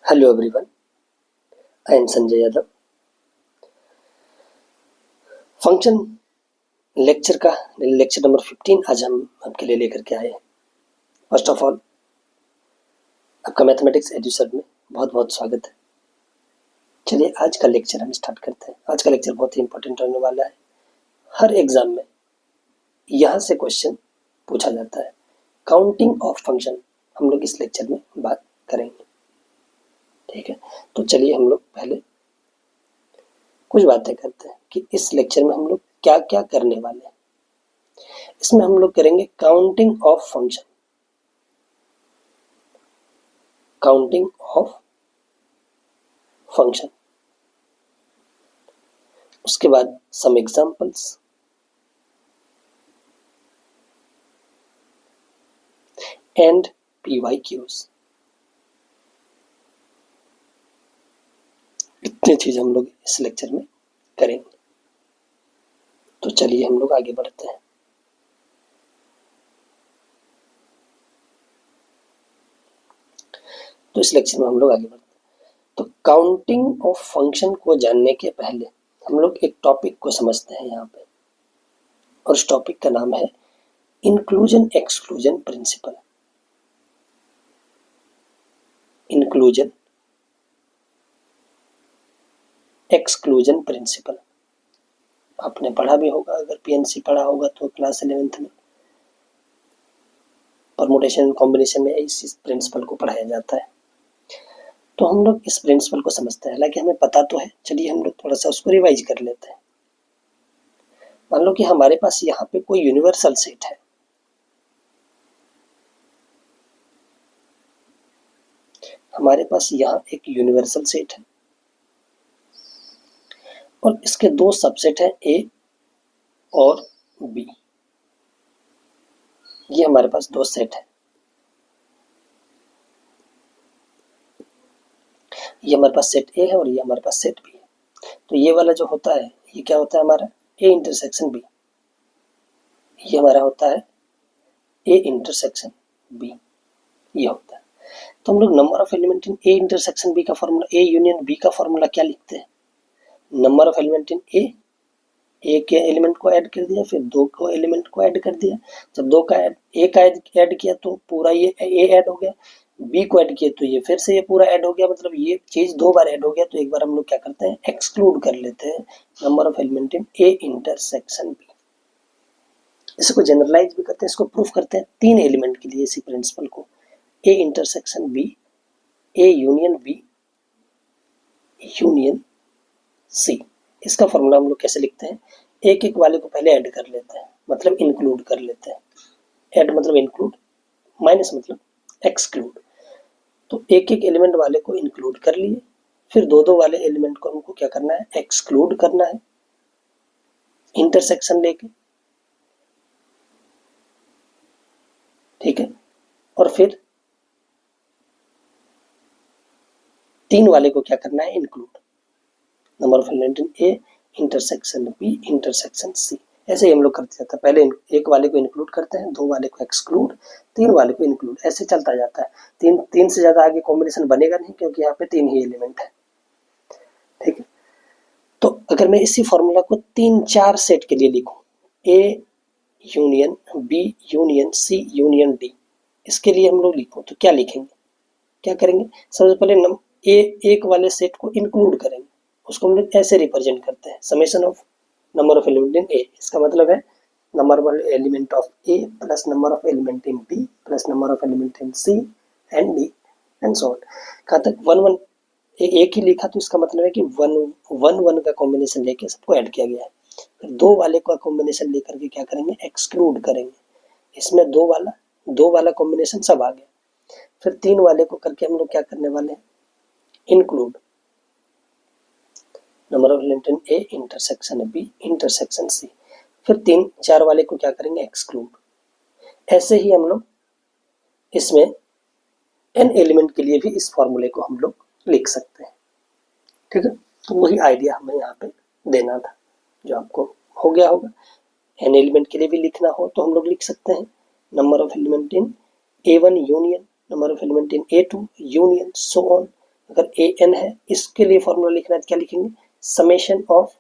Hello everyone, I am Sanjay Yadav. Function lecture का lecture number 15 आज हम आपके लिए लेकर के आए हैं। फर्स्ट ऑफ ऑल आपका मैथमेटिक्स एजुसर में बहुत बहुत स्वागत है। चलिए आज का लेक्चर हम स्टार्ट करते हैं। आज का लेक्चर बहुत ही इंपॉर्टेंट रहने वाला है। हर एग्जाम में यहाँ से क्वेश्चन पूछा जाता है। काउंटिंग ऑफ फंक्शन हम लोग इस लेक्चर में बात करेंगे, ठीक है। तो चलिए हम लोग पहले कुछ बातें करते हैं कि इस लेक्चर में हम लोग क्या क्या करने वाले हैं। इसमें हम लोग करेंगे counting of function, counting of function. उसके बाद सम एग्जांपल्स, एंड PYQs। इतनी चीज हम लोग इस लेक्चर में करेंगे। तो चलिए हम लोग आगे बढ़ते हैं। तो इस लेक्चर में हम लोग आगे बढ़ते हैं। तो काउंटिंग ऑफ फंक्शन को जानने के पहले हम लोग एक टॉपिक को समझते हैं यहाँ पे, और उस टॉपिक का नाम है inclusion exclusion principle. Inclusion exclusion principle आपने पढ़ा भी होगा, अगर PNC पढ़ा होगा तो क्लास 11th में परमुटेशन कॉम्बिनेशन में इस प्रिंसिपल को पढ़ाया जाता है। तो हम लोग इस प्रिंसिपल को समझते हैं, हालांकि हमें पता तो है। चलिए हम लोग थोड़ा सा उसको रिवाइज कर लेते हैं। मान लो कि हमारे पास यहाँ पे कोई यूनिवर्सल सेट है। हमारे पास यहाँ एक यूनिवर्सल सेट है और इसके दो सबसेट हैं, A और B। ये हमारे पास दो सेट है। ये हमारे पास सेट A है और ये हमारे पास सेट B है। तो ये वाला जो होता है, ये क्या होता है हमारा A इंटरसेक्शन B। ये हमारा होता है A इंटरसेक्शन B, ये होता है। तो हम लोग number of element in A intersection B का फॉर्मूला, A यूनियन B का फॉर्मूला क्या लिखते हैं? Number of element in A, एक एलिमेंट को ऐड कर दिया, फिर दो को एलिमेंट को ऐड कर दिया। जब दो का एक ऐड किया तो पूरा ये A ऐड हो गया, B को ऐड किया तो ये फिर से ये पूरा ऐड हो गया। मतलब ये चीज दो बार ऐड हो गया। तो एक बार हम लोग क्या करते हैं, एक्सक्लूड कर लेते हैं number of element in A intersection B। इसको जनरलाइज भी करते हैं, इसको प्रूफ करते हैं तीन एलिमेंट के लिए इसी प्रिंसिपल को, A intersection B, A union B, union C। इसका फॉर्मूला हम लोग कैसे लिखते हैं, एक एक वाले को पहले ऐड कर लेते हैं, मतलब इंक्लूड कर लेते हैं। ऐड मतलब इंक्लूड, माइनस मतलब एक्सक्लूड। तो एक एक एलिमेंट वाले को इंक्लूड कर लिए, फिर दो दो वाले एलिमेंट को हमको क्या करना है, एक्सक्लूड करना है इंटरसेक्शन लेके, ठीक है। और फिर तीन वाले को क्या करना है, include. Number of element in A intersection B intersection C। ऐसे ही हम लोग करते जाते हैं। पहले एक वाले को इंक्लूड करते हैं, दो वाले को एक्सक्लूड, तीन वाले को इंक्लूड, ऐसे चलता जाता है। तीन से ज्यादा आगे कॉम्बिनेशन बनेगा नहीं, क्योंकि यहाँ पे तीन ही एलिमेंट है, ठीक है। तो अगर मैं इसी फॉर्मूला को 3-4 सेट के लिए लिखूं, A union B union C union D, इसके लिए हम लोग लिखूं तो क्या लिखेंगे, क्या करेंगे? सबसे पहले एक वाले सेट को इंक्लूड करेंगे, उसको हम लोग ऐसे रिप्रेजेंट करते हैं, summation of number of element in A। इसका मतलब है number of element of A plus number of element in B plus number of element in C and D and so on. कहाँ तक 1 1 एक ही लिखा तो इसका मतलब है कि 1 का कॉम्बिनेशन लेके सबको ऐड किया गया है। फिर दो वाले का कॉम्बिनेशन लेकर के क्या करेंगे, एक्सक्लूड करेंगे। इसमें दो वाला कॉम्बिनेशन सब आ गया। फिर तीन वाले को करके हम लोग क्या करने वाले हैं, include number of element in A intersection B intersection C। फिर 3-4 वाले को क्या करेंगे, एक्सक्लूड। ऐसे ही हम लोग इसमें n एलिमेंट के लिए भी इस फॉर्मूले को हम लोग लिख सकते हैं, ठीक है। तो वही आइडिया हमें यहाँ पे देना था, जो आपको हो गया होगा। n एलिमेंट के लिए भी लिखना हो तो हम लोग लिख सकते हैं number of element in A1 union, number of element in A2 union, so on. अगर ए एन है, इसके लिए फॉर्मूला लिखना है तो क्या लिखेंगे, समेशन ऑफ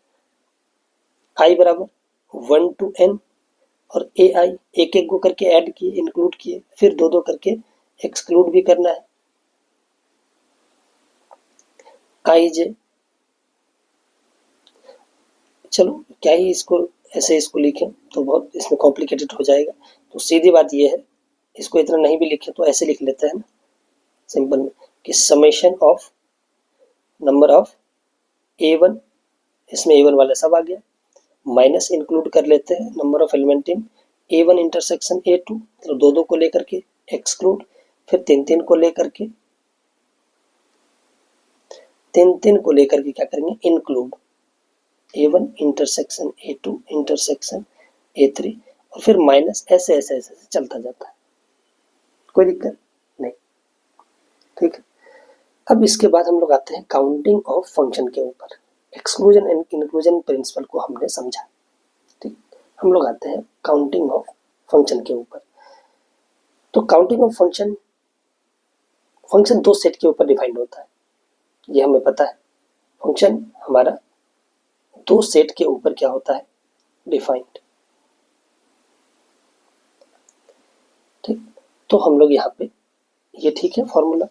आई बराबर 1 to n और ए आई एक एक को करके ऐड किए, इंक्लूड किए, फिर दो दो करके एक्सक्लूड भी करना है, आई जे। चलो क्या ही इसको ऐसे इसको लिखें तो बहुत इसमें कॉम्प्लिकेटेड हो जाएगा, तो सीधी बात ये है, इसको इतना नहीं भी लिखे तो ऐसे लिख लेते हैं ना सिंपल में कि summation of number of a1, इसमें a1 वाला सब आ गया, माइनस इंक्लूड कर लेते हैं number of element in a1 intersection a2, मतलब दो दो को लेकर के एक्सक्लूड, फिर तीन तीन को लेकर के क्या करेंगे, include a1 intersection a2 intersection a3 और फिर माइनस, ऐसे ऐसे ऐसे चलता जाता है, कोई दिक्कत नहीं, ठीक है। अब इसके बाद हम लोग आते हैं काउंटिंग ऑफ फंक्शन के ऊपर, एक्सक्लूजन एंड इंक्लूजन प्रिंसिपल को हमने समझा, ठीक। हम लोग आते हैं काउंटिंग ऑफ फंक्शन के ऊपर। तो काउंटिंग ऑफ फंक्शन दो सेट के ऊपर डिफाइंड होता है, ये हमें पता है। फंक्शन हमारा दो सेट के ऊपर क्या होता है, डिफाइंड, ठीक। तो हम लोग यहाँ पे ये ठीक है फॉर्मूला,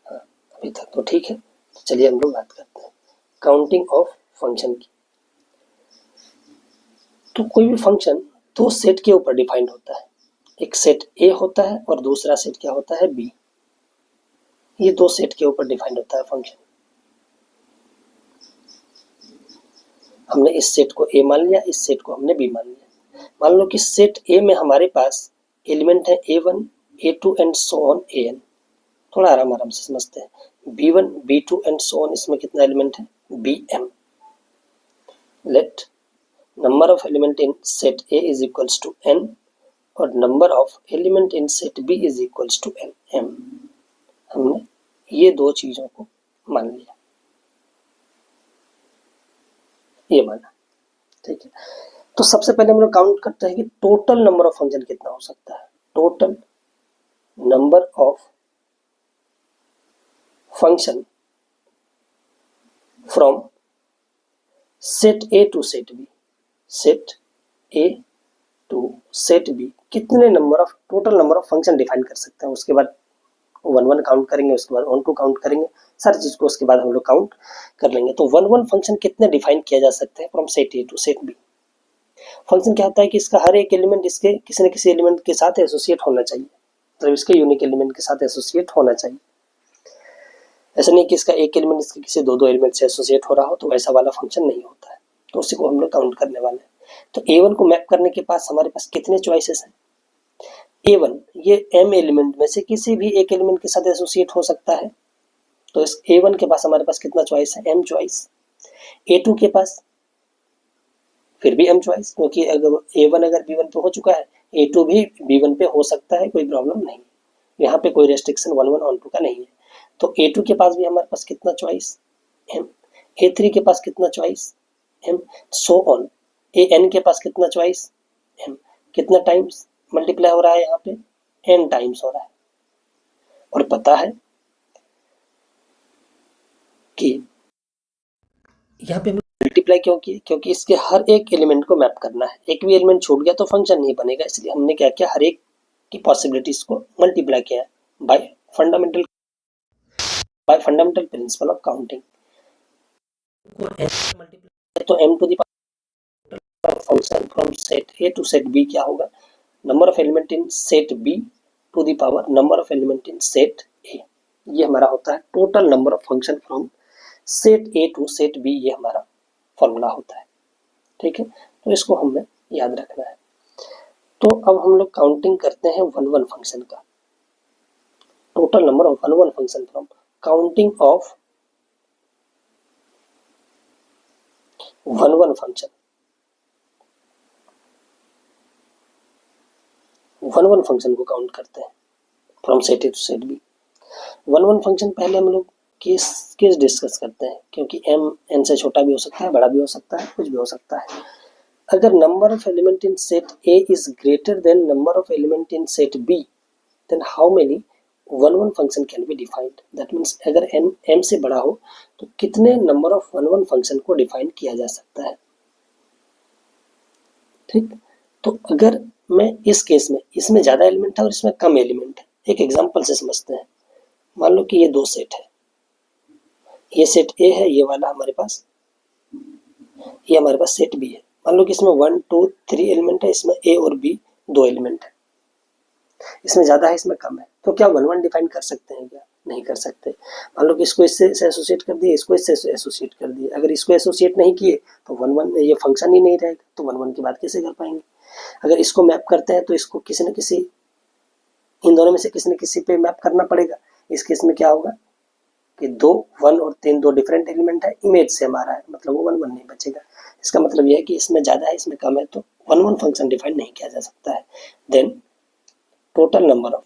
हाँ अभी तक तो ठीक है। तो चलिए हम लोग बात करते हैं काउंटिंग ऑफ फंक्शन की। तो कोई भी फंक्शन दो सेट के ऊपर डिफाइंड होता है, एक सेट ए होता है और दूसरा सेट क्या होता है, बी। ये दो सेट के ऊपर डिफाइंड होता है फंक्शन। हमने इस सेट को ए मान लिया, इस सेट को हमने बी मान लिया। मान लो कि सेट ए में हमारे पास एलिमेंट है a1 a2 and so on an, थोड़ा आराम आराम से समझते हैं। b1 b2 and so on, इसमें कितना एलिमेंट है, bm। Let number of element in set a is equals to n और number of element in set b is equals to m। हमने ये दो चीजों को मान लिया, ये माना, ठीक है। तो सबसे पहले हम लोग काउंट करते हैं कि टोटल नंबर ऑफ फंक्शन कितना हो सकता है। Total number of function from set A to set B, set A to set B, कितने number of, total number of function define कर सकते हैं। उसके बाद 1 1 काउंट करेंगे, उसके बाद 1 2 काउंट करेंगे, सारी चीज को उसके बाद हम लोग काउंट कर लेंगे। तो 1 1 फंक्शन कितने डिफाइन किया जा सकते हैं from set A to set B. Function क्या होता है कि इसका हर एक एलिमेंट इसके किसी न किसी एलिमेंट के साथ एसोसिएट होना चाहिए, मतलब इसके यूनिक एलिमेंट के साथ एसोसिएट होना चाहिए। ऐसा नहीं कि इसका एक एलिमेंट इसके किसी दो दो एलिमेंट से एसोसिएट हो रहा हो, तो वैसा वाला फंक्शन नहीं होता है। तो उसी को हम लोग काउंट करने वाले हैं। तो a1 को मैप करने के पास हमारे पास कितने चॉइसेस हैं, a1 ये m एलिमेंट में से किसी भी एक एलिमेंट के साथ एसोसिएट हो सकता है। तो इस a1 के पास हमारे पास कितना चॉइस है, m चॉइस। a2 के पास फिर भी m चॉइस, क्योंकि अगर a1 अगर b1 पे हो चुका है, a2 भी b1 पे हो सकता है, कोई प्रॉब्लम नहीं, यहाँ पे कोई रेस्ट्रिक्शन 1 1 ऑन 2 का नहीं है। तो a2 के पास भी हमारे पास कितना चॉइस, m। a3 के पास कितना choice, m, so on. an के पास कितना चॉइस, m। कितना टाइम्स मल्टीप्लाई हो रहा है, यहाँ पे n टाइम्स हो रहा है। और पता है कि यहाँ पे मल्टीप्लाई क्यों किए, क्योंकि इसके हर एक एलिमेंट को मैप करना है। एक भी एलिमेंट छूट गया तो फंक्शन नहीं बनेगा, इसलिए हमने क्या किया, हर एक की पॉसिबिलिटीज को मल्टीप्लाई किया by fundamental principle of counting. तो m to the power function from set a to set b क्या होगा, number of element in set b to the power number of element in set a। ये हमारा होता है total number of function from set a to set b, ये हमारा formula होता है, ठीक है। तो इसको हमें याद रखना है। तो अब हम लोग काउंटिंग करते हैं 1 1 फंक्शन का, total number of 1 1 function from counting of 1 1 function. 1 1 function को काउंट करते हैं from set A to set B. 1 1 function पहले हम लोग केस डिस्कस करते हैं, क्योंकि m n से छोटा भी हो सकता है, बड़ा भी हो सकता है, कुछ भी हो सकता है। अगर number of element in set A is greater than number of element in set B, then how many one one function can be defined, that means अगर n m से बड़ा हो तो कितने number of one one function को define किया जा सकता है। ठीक, तो अगर मैं इस केस में इसमें ज्यादा एलिमेंट है और इसमें कम एलिमेंट है, एक एग्जांपल से समझते हैं। मान लो कि ये दो सेट है, ये सेट ए है, ये वाला हमारे पास, ये हमारे पास सेट बी है। मान लो कि इसमें 1 2 3 एलिमेंट है, इसमें ए और बी दो एलिमेंट है, इसमें ज्यादा है इसमें कम है, तो क्या वन वन डिफाइन कर सकते हैं क्या? नहीं कर सकते। मान लो कि इसको इससे एसोसिएट कर दिए, इसको इससे एसोसिएट कर दिए, अगर इसको एसोसिएट नहीं किए तो वन वन ये फंक्शन ही नहीं रहेगा, तो वन वन की बात कैसे कर पाएंगे। अगर इसको मैप करते हैं तो इसको किसी न किसी, इन दोनों में से किसी न किसी पे मैप करना पड़ेगा। इस केस में क्या होगा कि 2 1 और 3 दो डिफरेंट एलिमेंट है, इमेज सेम आ रहा है, मतलब वो वन वन नहीं बचेगा। इसका मतलब यह है कि इसमें ज्यादा है इसमें कम है, तो वन वन फंक्शन डिफाइन नहीं किया जा सकता है। Then total number of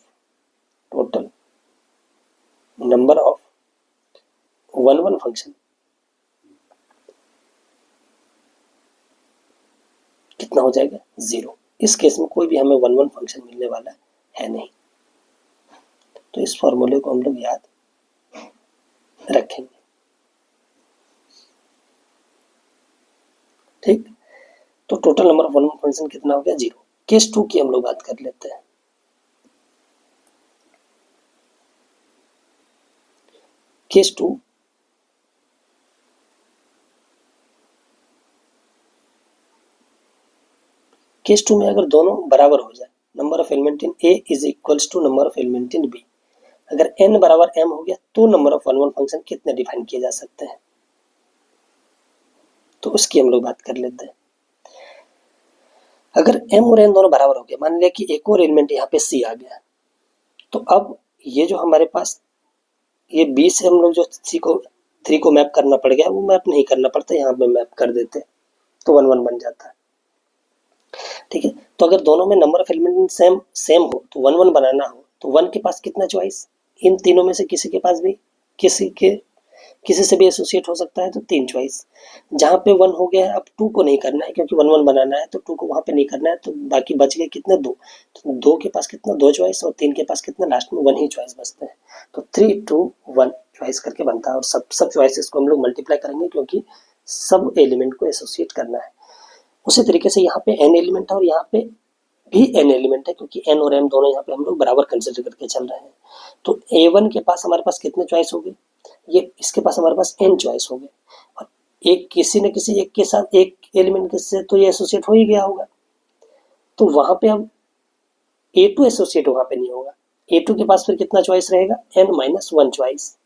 one one function कितना हो जाएगा? 0। इस केस में कोई भी हमें वन वन फंक्शन मिलने वाला है नहीं, तो इस फॉर्मूले को हम लोग याद रखेंगे। ठीक, तो total number of one one function कितना हो गया? 0। केस 2 की हम लोग बात कर लेते हैं। केस 2, केस 2 में अगर दोनों बराबर हो जाए, number of element in A is equals to number of element in B, अगर n बराबर m हो गया तो number of one one function कितने डिफाइन किए जा सकते हैं, तो उसकी हम लोग बात कर लेते हैं। अगर m और n दोनों बराबर हो गए, मान लिया कि एक और एलिमेंट यहाँ पे c आ गया, तो अब ये जो हमारे पास ये b से हम लोग जो c को 3 को मैप करना पड़ गया, वो मैप नहीं करना पड़ता, यहाँ पे मैप कर देते तो वन वन बन जाता है। ठीक है, तो अगर दोनों में नंबर ऑफ एलिमेंट सेम हो तो वन वन बनाना हो, तो वन के पास कितना चॉइस? इन तीनों में से किसी के पास भी किसी से भी एसोसिएट हो सकता है, तो 3 चॉइस। जहाँ पे 1 हो गया है, अब 2 को नहीं करना है क्योंकि 1 1 बनाना है, तो 2 को वहाँ पे नहीं करना है, तो बाकी बच गए कितने? 2। तो 2 के पास कितना? 2 चॉइस, और 3 के पास कितना? लास्ट में 1 ही चॉइस बचते हैं, तो 3 2 1 चॉइस करके बनता है। और सब चॉइसेस को हम लोग मल्टीप्लाई करेंगे क्योंकि सब एलिमेंट को एसोसिएट करना है। उसी तरीके से यहाँ पे n एलिमेंट है और यहाँ पे भी n एलिमेंट है, क्योंकि n और m दोनों यहाँ पे हम लोग बराबर कंसिडर करके चल रहे हैं। तो a1 के पास हमारे पास कितने चॉइस हो गए? ये इसके पास हमारे पास n चॉइस हो गए, और एक किसी न किसी एक के साथ एक एलिमेंट से तो ये एसोसिएट हो ही गया होगा, तो वहां पे अब a2 एसोसिएट वहां पे नहीं होगा। a2 के पास फिर कितना चॉइस रहेगा? n-1 choice.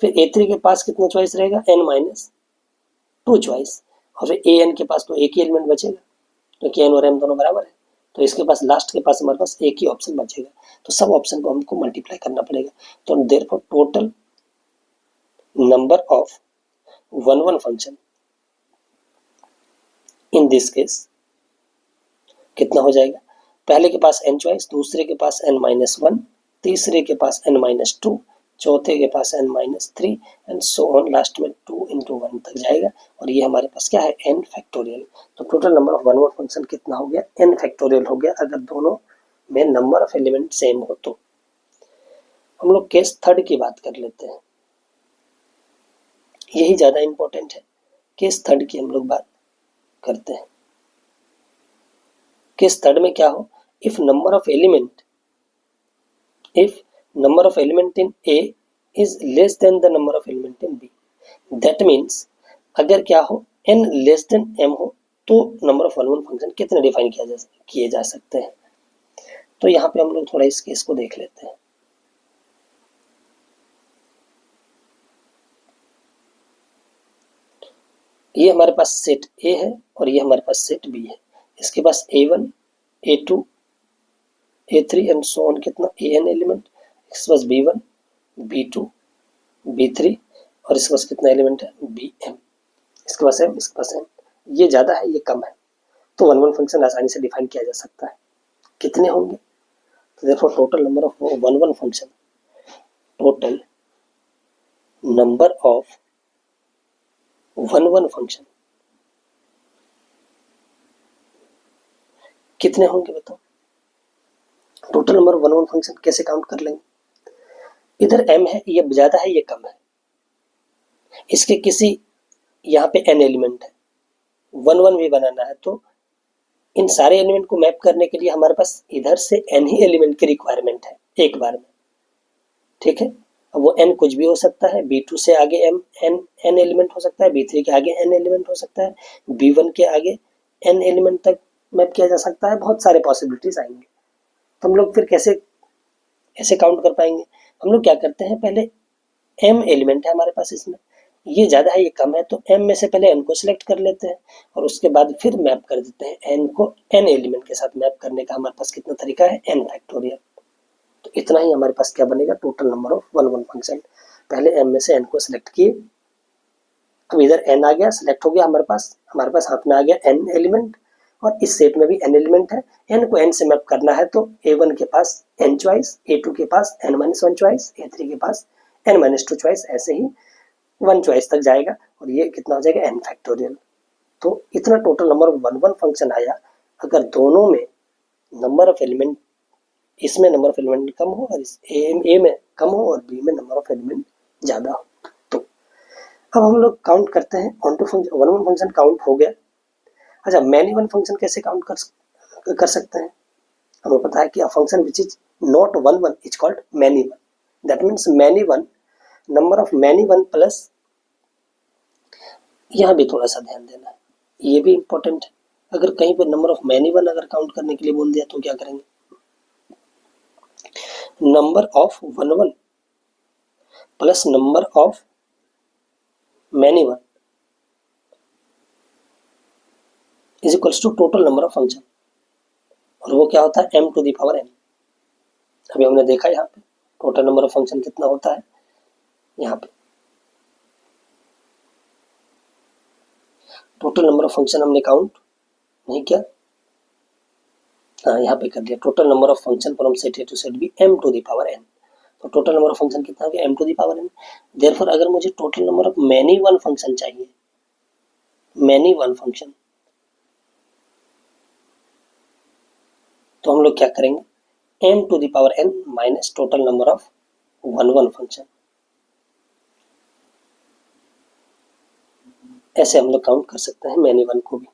फिर a3 के पास कितना चॉइस रहेगा? n-2 choice. और फिर an के पास तो एक ही एलिमेंट बचेगा क्योंकि n और m दोनों बराबर है, तो इसके पास लास्ट के पास हमारे पास एक ही ऑप्शन बचेगा, तो सब ऑप्शन को हमको मल्टीप्लाई करना पड़ेगा। तो therefore total number of one one function in this case कितना हो जाएगा? पहले के पास n चॉइस, दूसरे के पास n-1, तीसरे के पास n-2, चौथे के पास n-3 and so on, last में 2 into 1 तक जाएगा, और ये हमारे पास क्या है? n factorial. तो total number of one one function कितना हो गया? n फैक्टोरियल हो गया, अगर दोनों में नंबर ऑफ एलिमेंट सेम हो तो। हम लोग केस 3 की बात कर लेते हैं, यही ज्यादा इंपॉर्टेंट है। केस 3 की हम लोग बात करते हैं। केस 3 में क्या हो? If number of element in A is less than the number of element in B, that means अगर क्या हो? n लेस देन m हो तो number of one one function कितने डिफाइन किए जा सकते हैं। तो यहाँ पे हम लोग थोड़ा इस केस को देख लेते हैं। ये हमारे पास सेट A है और ये हमारे पास सेट B है। इसके पास A1 A2 A3 and so on कितना? an element. इसके पास B1 B2 B3 और इसके पास कितना एलिमेंट है? Bm। इसके पास m, इसके पास m। ये ज्यादा है ये कम है, तो वन वन फंक्शन आसानी से डिफाइन किया जा सकता है। कितने होंगे? तो therefore total number of one one function कितने होंगे बताओ? Total number one one function कैसे काउंट कर लेंगे? इधर m है, ये ज्यादा है ये कम है, इसके किसी यहाँ पे n एलिमेंट है, 1 1 भी बनाना है, तो इन सारे एलिमेंट को मैप करने के लिए हमारे पास इधर से n ही एलिमेंट की रिक्वायरमेंट है एक बार में, ठीक है। अब वो n कुछ भी हो सकता है, b2 से आगे n एलिमेंट हो सकता है, b3 के आगे n एलिमेंट हो सकता है, b1 के आगे n एलिमेंट तक मैप किया जा सकता है, बहुत सारे पॉसिबिलिटीज आएंगे। तो हम लोग फिर ऐसे काउंट कर पाएंगे? हम लोग क्या करते हैं, पहले m एलिमेंट है हमारे पास, इसमें ये ज़्यादा है ये कम है, तो m में से पहले n को सिलेक्ट कर लेते हैं और उसके बाद फिर मैप कर देते हैं n को n एलिमेंट के साथ मैप करने का हमारे पास कितना तरीका है, n फैक्टोरियल। तो इतना ही हमारे पास क्या बनेगा, टोटल नंबर ऑफ 1 1 फंक्शन। पहले m में से n को सिलेक्ट किए, अब इधर n आ गया, सिलेक्ट हो गया हमारे पास हाथ में आ गया n एलिमेंट, और इस सेट में भी n एलिमेंट है। n को n से मैप करना है तो a1 के पास n चॉइस, a2 के पास n-1 चॉइस, a3 के पास n-2 चॉइस, ऐसे ही 1 चॉइस तक जाएगा और ये कितना हो जाएगा n फैक्टोरियल। तो इतना टोटल नंबर ऑफ 1 1 फंक्शन आया। अगर दोनों में नंबर ऑफ एलिमेंट, इसमें नंबर ऑफ एलिमेंट कम हो और इस ए में कम हो और बी में नंबर ऑफ एलिमेंट ज़्यादा हो। तो अब हम लोग काउंट करते हैं, onto function 1 1 function count हो गया। अच्छा, मैनी वन फंक्शन कैसे काउंट कर सकते हैं? हमें पता है कि a function which is not 1 1 is called many one. That means many one, number of many one plus, यहाँ भी थोड़ा सा ध्यान देना है, ये भी इंपॉर्टेंट है। अगर कहीं पर नंबर ऑफ मैनी वन अगर काउंट करने के लिए बोल दिया तो क्या करेंगे, number of 1 1 plus number of many one is equals to total number of function, और वो क्या होता है m to the power n। अभी हमने देखा यहाँ पे टोटल नंबर ऑफ फंक्शन कितना होता है, यहाँ पे टोटल नंबर ऑफ फंक्शन हमने काउंट नहीं किया, हाँ यहाँ पे कर दिया, total number of function from set A to set B m to the power n। तो टोटल नंबर ऑफ फंक्शन कितना हो गया, m to the power n। Therefore अगर मुझे total number of many one function चाहिए, many one function, तो हम लोग क्या करेंगे, m to the power n minus total number of 1 1 function, ऐसे हम लोग काउंट कर सकते हैं मैनी वन को भी,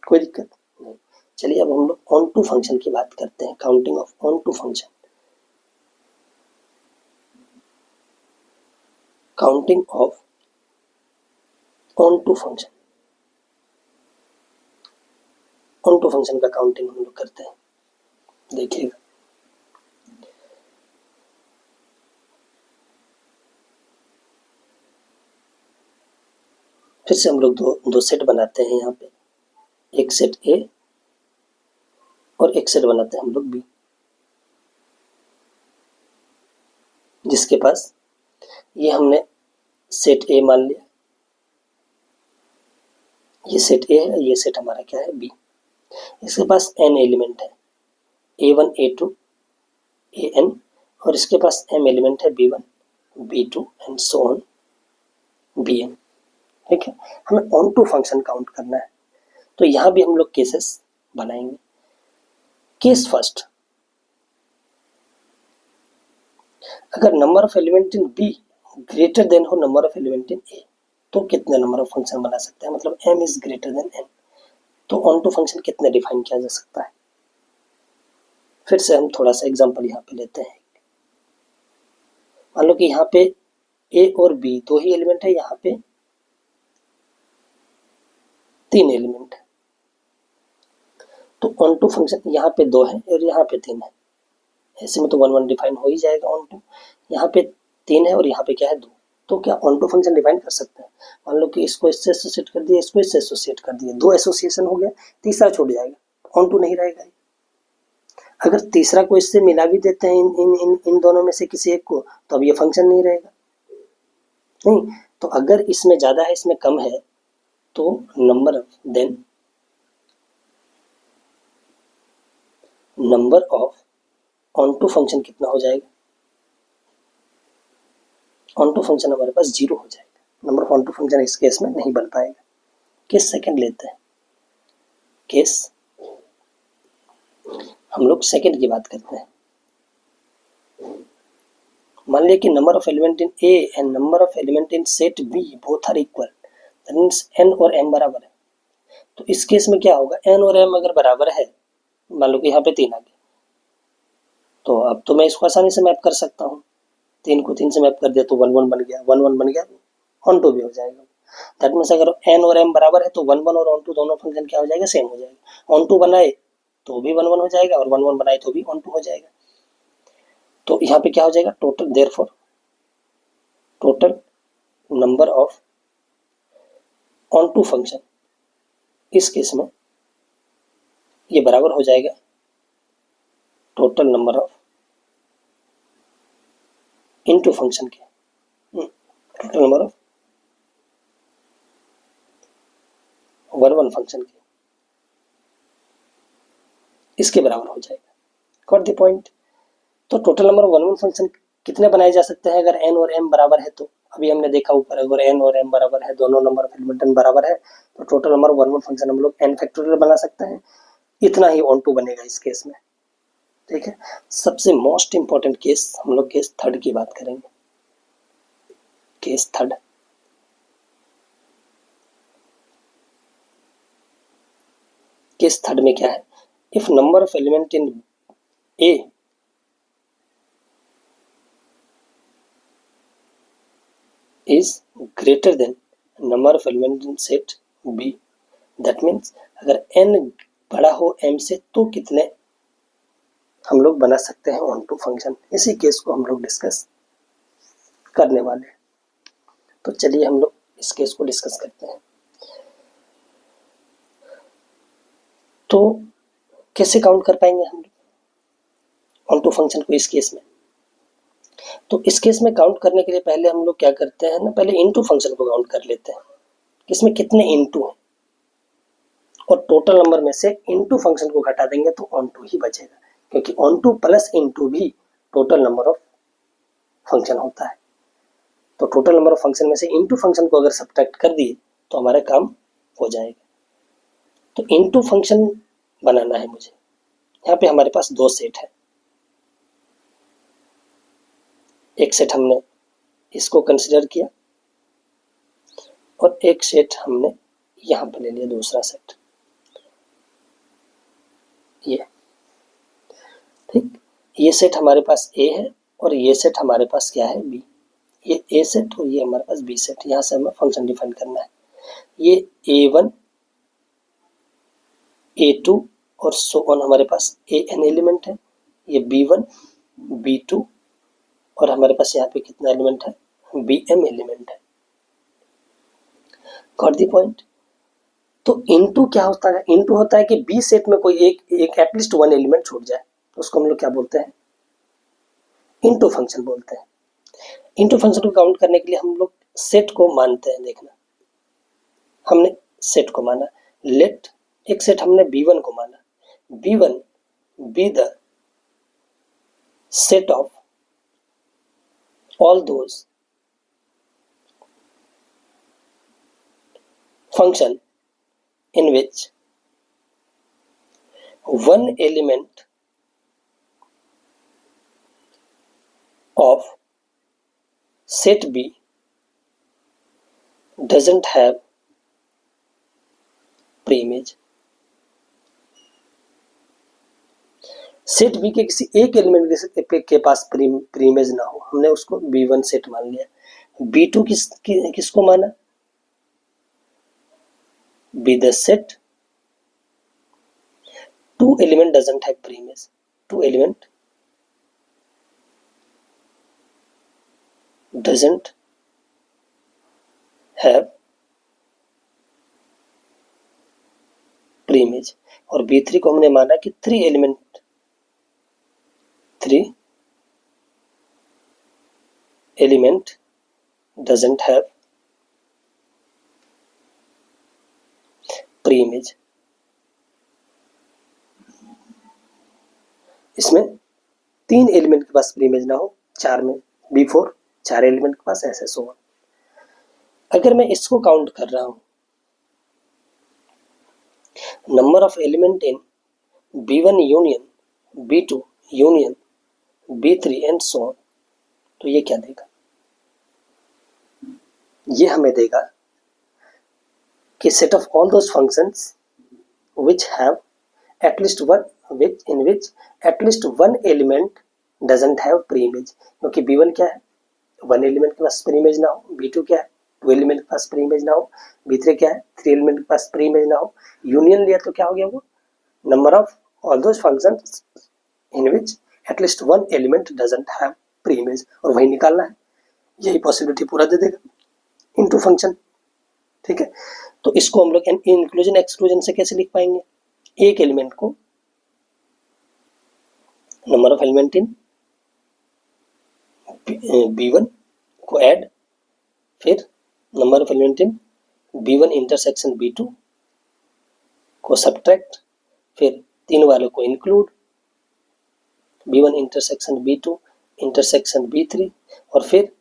कोई दिक्कत नहीं। चलिए अब हम लोग ऑन टू फंक्शन की बात करते हैं, counting of onto function. Counting of onto function, onto function का काउंटिंग हम लोग करते हैं, देखिएगा। फिर से हम लोग दो सेट बनाते हैं यहाँ पे, एक सेट ए और एक सेट बनाते हैं हम लोग बी, जिसके पास ये हमने सेट ए मान लिया, ये सेट ए है, ये सेट हमारा क्या है बी। इसके पास n एलिमेंट है, a1 a2 an, और इसके पास m एलिमेंट है b1 b2 and so on bn, ठीक है। हमें ऑन टू फंक्शन काउंट करना है, तो यहाँ भी हम लोग केसेस बनाएंगे। केस फर्स्ट, अगर number of element in be greater than हो नंबर ऑफ एलिमेंट इन ए, तो कितने नंबर ऑफ फंक्शन बना सकते हैं, मतलब m is greater then n, तो ऑन टू फंक्शन कितने डिफाइन किया जा सकता है। फिर से हम थोड़ा सा एग्जांपल यहाँ पे लेते हैं। मान लो कि यहाँ पे a और b दो ही एलिमेंट है, यहाँ पे 3 एलिमेंट है, तो ऑन टू फंक्शन यहाँ पे 2 है और यहाँ पे 3 है, ऐसे में तो 1 1 डिफाइन हो ही जाएगा ऑन टू। यहाँ पे 3 है और यहाँ पे क्या है 2, तो क्या ऑन टू फंक्शन डिफाइन कर सकते हैं। मान लो कि इसको इससे एसोसिएट कर दिया, इसको इससे एसोसिएट कर दिया, 2 एसोसिएशन हो गया, तीसरा छूट जाएगा, ऑन टू नहीं रहेगा। अगर तीसरा को इससे मिला भी देते हैं इन दोनों में से किसी एक को, तो अब ये फंक्शन नहीं रहेगा। नहीं, तो अगर इसमें ज़्यादा है इसमें कम है, तो number then number of onto function कितना हो जाएगा, ऑन टू फंक्शन हमारे पास 0 हो जाएगा। Number of onto function इस केस में नहीं बन पाएगा। केस सेकंड लेते हैं, केस हम लोग सेकंड की बात करते हैं। मान लिया कि number of element in A and number of element in set B both are equal, that means N और एम बराबर है। तो इस केस में क्या होगा, एन और एम अगर बराबर है, मान लो कि यहाँ पे 3 आ गया, तो अब तो मैं इसको आसानी से मैप कर सकता हूँ। 3 को 3 से मैप कर दिया तो 1 1 बन गया, 1 1 बन गया, ऑन टू भी हो जाएगा। दैट मीन्स अगर एन और एम बराबर है तो 1 1 और ऑन टू दोनों फंक्शन क्या हो जाएगा, सेम हो जाएगा। ऑन टू बनाए तो भी 1 1 हो जाएगा और 1 1 बनाए तो भी ऑन टू हो जाएगा। तो यहाँ पे क्या हो जाएगा, total, therefore total number of onto function, इस केस में ये बराबर हो जाएगा total number of into function के, टोटल नंबर ऑफ 1 1 फंक्शन के, इसके बराबर हो जाएगा। Got the point. तो टोटल नंबर ऑफ 1 1 फंक्शन कितने बनाए जा सकते हैं अगर एन और एम बराबर है तो? अभी हमने देखा ऊपर, अगर एन और एम बराबर है, दोनों नंबर ऑफ एलिमेंट बराबर है, तो टोटल नंबर ऑफ 1 1 फंक्शन हम लोग एन फैक्टोरियल बना सकते हैं। इतना ही ऑन टू बनेगा इस केस में, ठीक है। सबसे मोस्ट इंपॉर्टेंट केस, हम लोग केस थर्ड की बात करेंगे। केस थर्ड, केस थर्ड में क्या है, if number of element in A is greater than number of element in set B, that means अगर n बड़ा हो m से तो कितने हम लोग बना सकते हैं ऑन टू फंक्शन। इसी केस को हम लोग डिस्कस करने वाले हैं। तो चलिए हम लोग इस केस को डिस्कस करते हैं। तो कैसे काउंट कर पाएंगे हम लोग ऑन टू फंक्शन को इस केस में? तो इस केस में काउंट करने के लिए पहले हम लोग क्या करते हैं ना, पहले इनटू फंक्शन को काउंट कर लेते हैं, इसमें कितने इनटू हैं, और टोटल नंबर में से इनटू फंक्शन को घटा देंगे तो ऑन टू ही बचेगा, क्योंकि ऑन टू प्लस इनटू भी टोटल नंबर ऑफ फंक्शन होता है। तो टोटल नंबर ऑफ फंक्शन में से इनटू फंक्शन को अगर सब्ट्रैक्ट कर दिए तो हमारा काम हो जाएगा। तो इनटू फंक्शन बनाना है मुझे। यहाँ पे हमारे पास 2 सेट है, एक सेट हमने इसको कंसिडर किया और एक सेट हमने यहाँ पे ले लिया, दूसरा सेट ये, ठीक। ये सेट हमारे पास ए है और ये सेट हमारे पास क्या है, बी। ये ए सेट और ये हमारे पास बी सेट, यहाँ से हमें फंक्शन डिफाइन करना है। ये A1 A2 और सो ऑन हमारे पास AN एलिमेंट है, ये B1 B2 और हमारे पास यहाँ पे कितना एलिमेंट है, BM एलिमेंट है। Got the point. तो इनटू क्या होता है, इनटू होता है कि बी सेट में कोई एक एटलीस्ट 1 एलिमेंट छूट जाए, तो उसको हम लोग क्या बोलते हैं, इनटू फंक्शन बोलते हैं। इनटू फंक्शन को काउंट करने के लिए हम लोग सेट को मानते हैं। देखना, हमने सेट को माना, लेट एक सेट हमने B1 को माना, B1 B the set of all those function in which one element of set B doesn't have preimage। Set B के किसी एक एलिमेंट के पास प्रीइमेज ना हो, हमने उसको B1 सेट मान लिया। B2 किसको माना, B the set 2 element doesn't have preimage, 2 element doesn't have preimage. और B3 को हमने माना कि 3 एलिमेंट doesn't have pre-image। इसमें 3 एलिमेंट के पास प्रीइमेज ना हो, 4 में B4 4 एलिमेंट के पास, ऐसे सो। अगर मैं इसको काउंट कर रहा हूं, number of element in B1 union B2 union B3 and so on, तो ये क्या देगा, ये हमें देगा कि set of all those functions which have at least one in which at least one element doesn't have pre-image, क्योंकि b1 क्या है, वन एलिमेंट के पास प्री इमेज ना हो, b2 क्या है, टू एलिमेंट के पास प्री इमेज ना हो, b3 क्या है, थ्री एलिमेंट के पास प्री इमेज ना हो, यूनियन लिया तो क्या हो गया, वो number of all those functions in which at least one element doesn't have pre image, और वही निकालना है, यही पॉसिबिलिटी पूरा दे देगा इनटू फंक्शन। ठीक है, तो इसको हम लोग इंक्लूजन एक्सक्लूजन से कैसे लिख पाएंगे, एक एलिमेंट को number of element in b1 को ऐड, फिर number of element in b1 intersection b2 को सब्ट्रैक्ट, फिर तीन वालों को include, b1 intersection b2 intersection b3, और फिर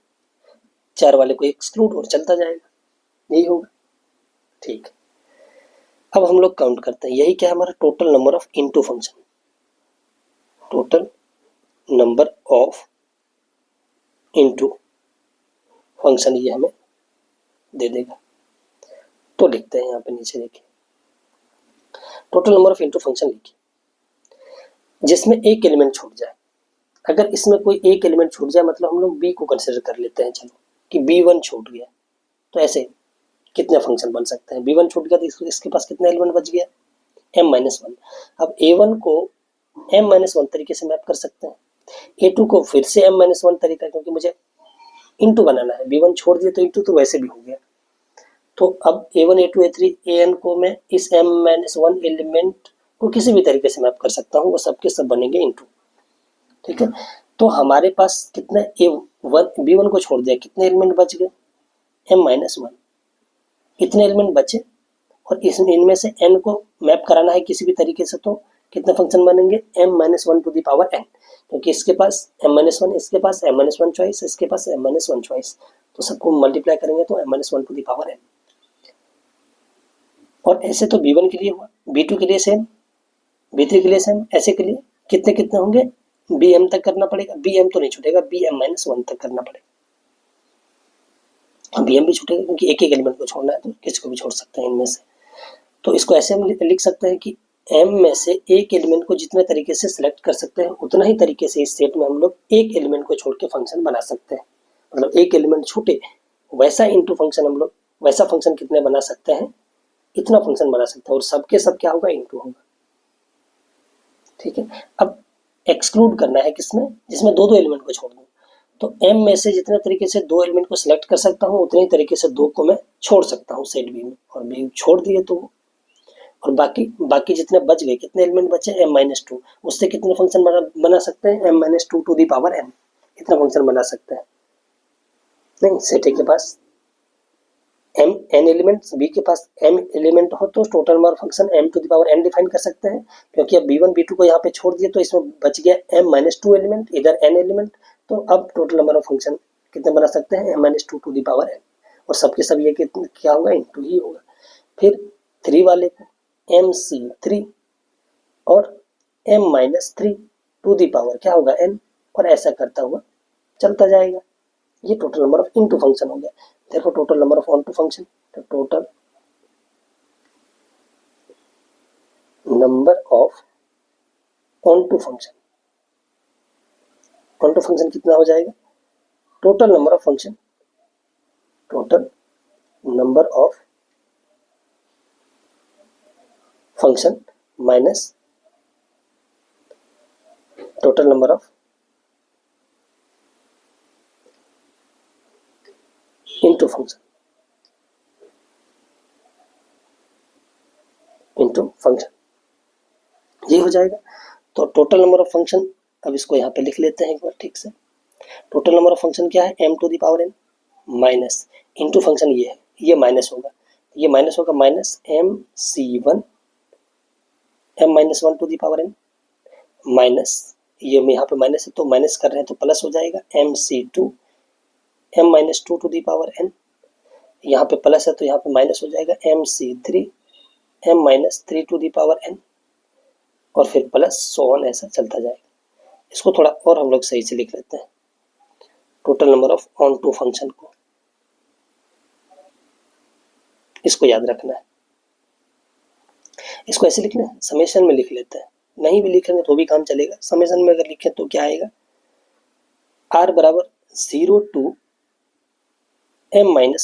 चार वाले को एक्सक्लूड, और चलता जाएगा, यही होगा। ठीक, अब हम लोग काउंट करते हैं, यही क्या है हमारा total number of into function, total number of into function ये हमें दे देगा। तो लिखते हैं यहाँ पे नीचे देखिए, total number of into function लिखिए, जिसमें एक एलिमेंट छूट जाए, अगर इसमें कोई एक एलिमेंट छूट जाए मतलब हम लोग b को कंसिडर कर लेते हैं, चलो कि b1 छूट गया, तो ऐसे कितने फंक्शन बन सकते हैं, b1 छूट गया तो इसके पास कितना एलिमेंट बच गया, m-1। अब a1 को m-1 तरीके से मैप कर सकते हैं, a2 को फिर से m-1 तरीका, क्योंकि मुझे इनटू बनाना है, b1 छोड़ दिया तो इनटू तो वैसे भी हो गया, तो अब a1 a2 a3 an को मैं इस m-1 एलिमेंट को किसी भी तरीके से मैप कर सकता हूँ, वो सबके सब बनेंगे इनटू। ठीक है, तो हमारे पास कितना a1 b1 को छोड़ दिया, कितने एलिमेंट बच गए, m-1, इतने एलिमेंट बचे, और इनमें से n को मैप कराना है किसी भी तरीके से, तो कितने फंक्शन बनेंगे, m-1 to the power n, क्योंकि इसके पास m-1, इसके पास m-1 चॉइस, इसके पास m-1 चॉइस, तो सबको मल्टीप्लाई करेंगे तो m-1 to the power n। और ऐसे तो b1 के लिए हुआ, b2 के लिए सेम, b3 के लिए सेम, ऐसे के लिए कितने कितने होंगे, bm तक करना पड़ेगा, bm तो नहीं छूटेगा, bm-1 तक करना पड़ेगा, bm भी छूटेगा क्योंकि एक एक एलिमेंट को छोड़ना है, तो किसी को भी छोड़ सकते हैं इनमें से। तो इसको ऐसे हम लिख सकते हैं कि m में से एक एलिमेंट को जितने तरीके से सिलेक्ट कर सकते हैं, उतना ही तरीके से इस सेट में हम लोग एक एलिमेंट को छोड़ के फंक्शन बना सकते हैं, मतलब एक एलिमेंट छूटे वैसा इनटू फंक्शन हम लोग, वैसा फंक्शन कितने बना सकते हैं, इतना फंक्शन बना सकते हैं, और सबके सब क्या होगा, इनटू होगा। ठीक है, अब एक्सक्लूड करना है किसमें, जिसमें दो दो एलिमेंट को छोड़ दूं, तो m में से जितने तरीके से दो एलिमेंट को सिलेक्ट कर सकता हूँ, उतने ही तरीके से दो को मैं छोड़ सकता हूँ सेट b में, और b छोड़ दिए तो, और बाकी जितने बच गए, कितने एलिमेंट बचे, m-2, उससे कितने फंक्शन बना सकते हैं, m-2 to the power n, इतना फंक्शन बना सकते हैं। नहीं, सेट a के पास m n एलिमेंट्स, b के पास m एलिमेंट हो तो total number function m to the power n define कर सकते हैं, क्योंकि अब b1 b2 को यहाँ पे छोड़ दिए तो इसमें बच गया m-2 एलिमेंट, इधर n एलिमेंट, तो अब टोटल नंबर ऑफ फंक्शन कितने बना सकते हैं, m-2 to the power n, और सबके सब ये क्या होगा, इनटू ही होगा। फिर 3 वाले को mc3 और m-3 टू द पावर क्या होगा, n, और ऐसा करता हुआ चलता जाएगा, ये total number of into function हो गया। देखो total number of onto function, तो total number of onto function, onto function कितना हो जाएगा, total number of function, total number of function minus total number of into function, into function, ये हो जाएगा। तो total number of function, अब इसको यहाँ पे लिख लेते हैं एक बार ठीक से, टोटल नंबर ऑफ फंक्शन क्या है, m to the power n minus into function ये है, ये माइनस होगा, ये माइनस होगा, minus mc1 m-1 to the power n minus, ये यहाँ पे माइनस है तो माइनस कर रहे हैं तो प्लस हो जाएगा, mc2 m-2 to the power n, यहाँ पे प्लस है तो यहाँ पे माइनस हो जाएगा, mc3 m-3 to the power n, और फिर प्लस सो ऑन, ऐसा चलता जाएगा। इसको थोड़ा और हम लोग सही से लिख लेते हैं, total number of onto function को, इसको याद रखना है। इसको ऐसे लिखना है, समेशन में लिख लेते हैं, नहीं भी लिखेंगे तो भी काम चलेगा। समेशन में अगर लिखें तो क्या आएगा, r बराबर 0 टू m-1,